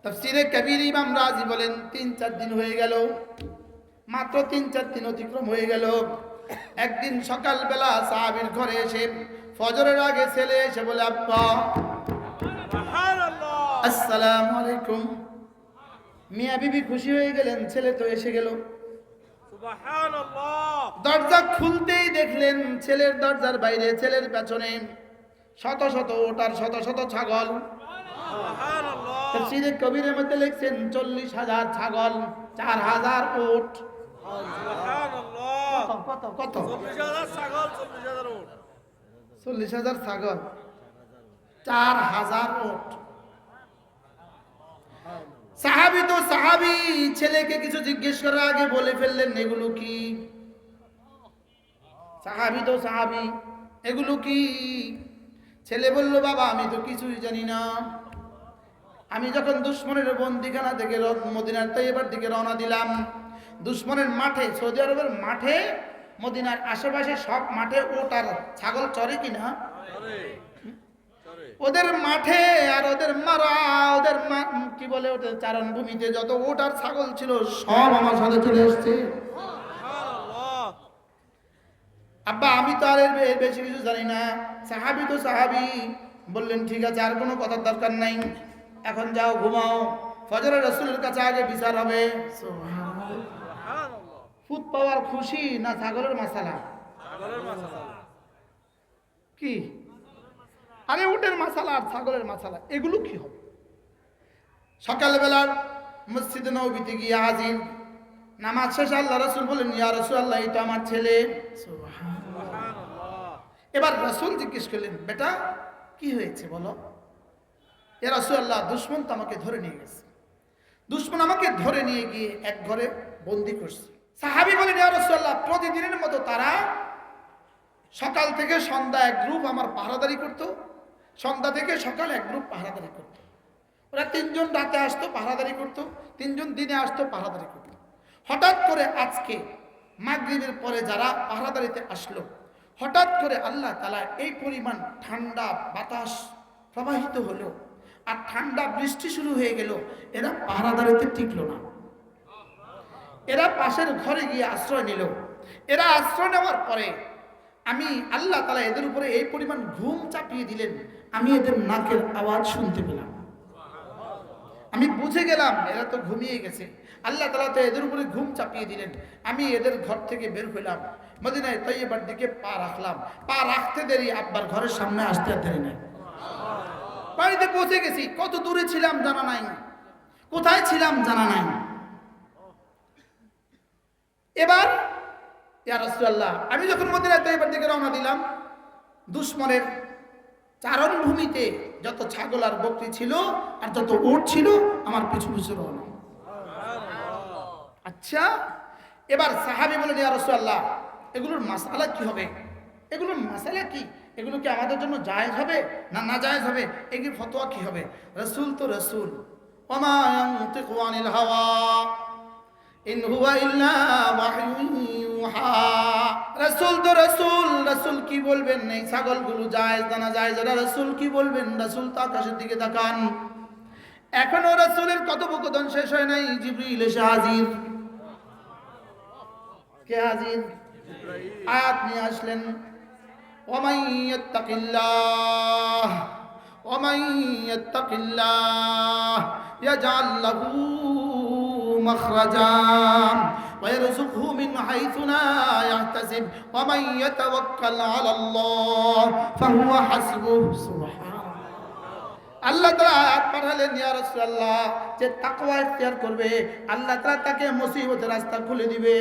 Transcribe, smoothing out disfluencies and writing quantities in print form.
তাফসীরে কবির ইমাম রাজি বলেন ৩-৪ দিন হয়ে গেল, মাত্র ৩-৪ দিন অতিক্রম হয়ে গেল। একদিন সকালবেলা সাহাবীর ঘরে এসে ফজরের আগে ছেলে এসে বলে, আব্বা আসসালামু আলাইকুম। মিয়া বিবি খুশি হয়ে গেলেন, ছেলে তো এসে গেল। দরজা খুলতেই দেখলেন ছেলের দরজার বাইরে, ছেলের পেছনে শত শত ওট আর শত শত ছাগল। তাফসীরে কবিরের মধ্যে লিখছেন ৪০,০০০ ছাগল, ৪,০০০ ওট। কত কত ৪০,০০০ ছাগল, ৪,০০০ ওট। সাহাবী তো সাহাবী, ছেলেকে কিছু জিজ্ঞেস করার আগে বলে ফেললেন এগুলো কি? সাহাবী তো সাহাবী, এগুলো কি? ছেলে বলল, বাবা আমি তো কিছুই জানি না। আমি যখন দুশমনের বন্দিখানা থেকে মদিনার তাইয়্যিবার দিকে রওনা দিলাম, দুশমনের মাঠে, সৌদি আরবের মাঠে, মদিনার আশেপাশে সব মাঠে ওট আর ছাগল চরে কিনা? ওদের মাঠে আর ওদের মারা, ওদের কি বলে, ওদের চারণ ভূমিতে যত ওট আর ছাগল ছিল সব আমার সাথে চলে আসছে। আব্বা আমি তো আর এর বেশি কিছু জানি না। সাহাবী তো সাহাবী, বললেন ঠিক আছে, আর কোনো কথার দরকার নাই, এখন যাও ঘুমাও, ফজরে রাসূলের কাছে আগে বিচার হবে। ফুট পাওয়ার খুশি না ছাগলের মাসালা? কি? আরে উটের মাসালা আর ছাগলের মাসালা, এগুলো কি হবে? সকালবেলার মসজিদে নববীতে গিয়ে হাজির, নামাজ শেষে আল্লাহ রাসূল বলেন, ইয়া রাসূলুল্লাহ এই তো আমার ছেলে। এবার রাসূল জিজ্ঞেস করলেন, বেটা কি হয়েছে বলো? ইয়া রাসূলুল্লাহ দুশমন তো আমাকে ধরে নিয়ে গেছে, দুশমন আমাকে ধরে নিয়ে গিয়ে এক ঘরে বন্দী করছে। সাহাবী বলেন, ইয়া রাসূলুল্লাহ প্রতিদিনের মতো তারা সকাল থেকে সন্ধ্যা এক গ্রুপ আমার পাহারাদারি করত, সন্ধ্যা থেকে সকাল এক গ্রুপ পাহারাদারি করত। ওরা ৩ জন রাতে আসতো পাহারাদারি করত, ৩ জন দিনে আসতো পাহারাদারি করত। হঠাৎ করে আজকে মাগরিবের পরে যারা পাহারাদারিতে আসলো, হঠাৎ করে আল্লাহ তাআলা এই পরিমাণ ঠান্ডা বাতাস প্রবাহিত হলো আর ঠান্ডা বৃষ্টি শুরু হয়ে গেল, এরা পাহারাদারিতে টিকলো না, এরা পাশের ঘরে গিয়ে আশ্রয় নিল। এরা আশ্রয় নেওয়ার পরে আমি আল্লাহ তাআলা এদের উপরে এই পরিমাণ ঘুম চাপিয়ে দিলেন, আমি এদের নাকের আওয়াজ শুনতে পেলাম। আমি বুঝে গেলাম এরা তো ঘুমিয়ে গেছে। আল্লাহ তাআলা তো এদের উপরে ঘুম চাপিয়ে দিলেন। আমি এদের ঘর থেকে বের হইলাম, মদিনায় তাইয়্যিবার দিকে পা রাখলাম। পা রাখতে দেরি আব্বার ঘরের সামনে আসতে দেরি নাই, বাড়িতে পৌঁছে গেছি। কত দূরে ছিলাম জানা নাই, কোথায় ছিলাম জানা নাই। এবার ইয়া রাসূলুল্লাহ আমি যখন মদিনায় তাইয়্যিবার দিকে রওনা দিলাম, দুশমনের চারণ ভূমিতে যত ছাগল আর বকরি ছিল আর যত উট ছিল আমার পিছু পিছু রওনা। আচ্ছা, এবার সাহাবী বলেন, ইয়া রাসূলুল্লাহ এগুলোর মাসআলা কি হবে? এগুলোর মাসআলা কি? এগুলো কি আমাদের জন্য জায়েজ হবে না নাজায়েজ হবে? এগুলোর ফতোয়া কি হবে? রাসূল তো রাসূল, ওমা ইয়ানতিকু আনিল হাওয়া ইন হুয়া ইল্লা ওয়াহয়ুন ইউহা। রাসূল তো রাসূল, রাসূল কি বলবেন? এই ছাগলগুলো জায়েজ না নাজায়েজ, রাসূল কি বলবেন? রাসূল তো আকাশের দিকে তাকান। এখনো রাসূলের কথোপকথন শেষ হয় নাই, জিবরিল এসে হাজির। কে হাজির? আয়াত নিয়ে আসলেন, ওয়ামান ইয়াত্তাকিল্লাহ ওয়ামান ইয়াত্তাকিল্লাহ ইয়াজআল লাহু মাখরাজা ওয়া ইয়ারযুকহু মিন হাইথু লা ইয়াহতাসিব ওয়া মান ইয়াতাওয়াক্কাল আলাল্লাহ ফাহুয়া হাসবুহু। সুবহানাল্লাহ। আল্লাহ তাআলা আয়াত পাঠালেন, ইয়া রাসূলুল্লাহ যে তাকওয়া ইখতিয়ার করবে আল্লাহ তাআলা তাকে মুসিবতের রাস্তা খুলে দিবে।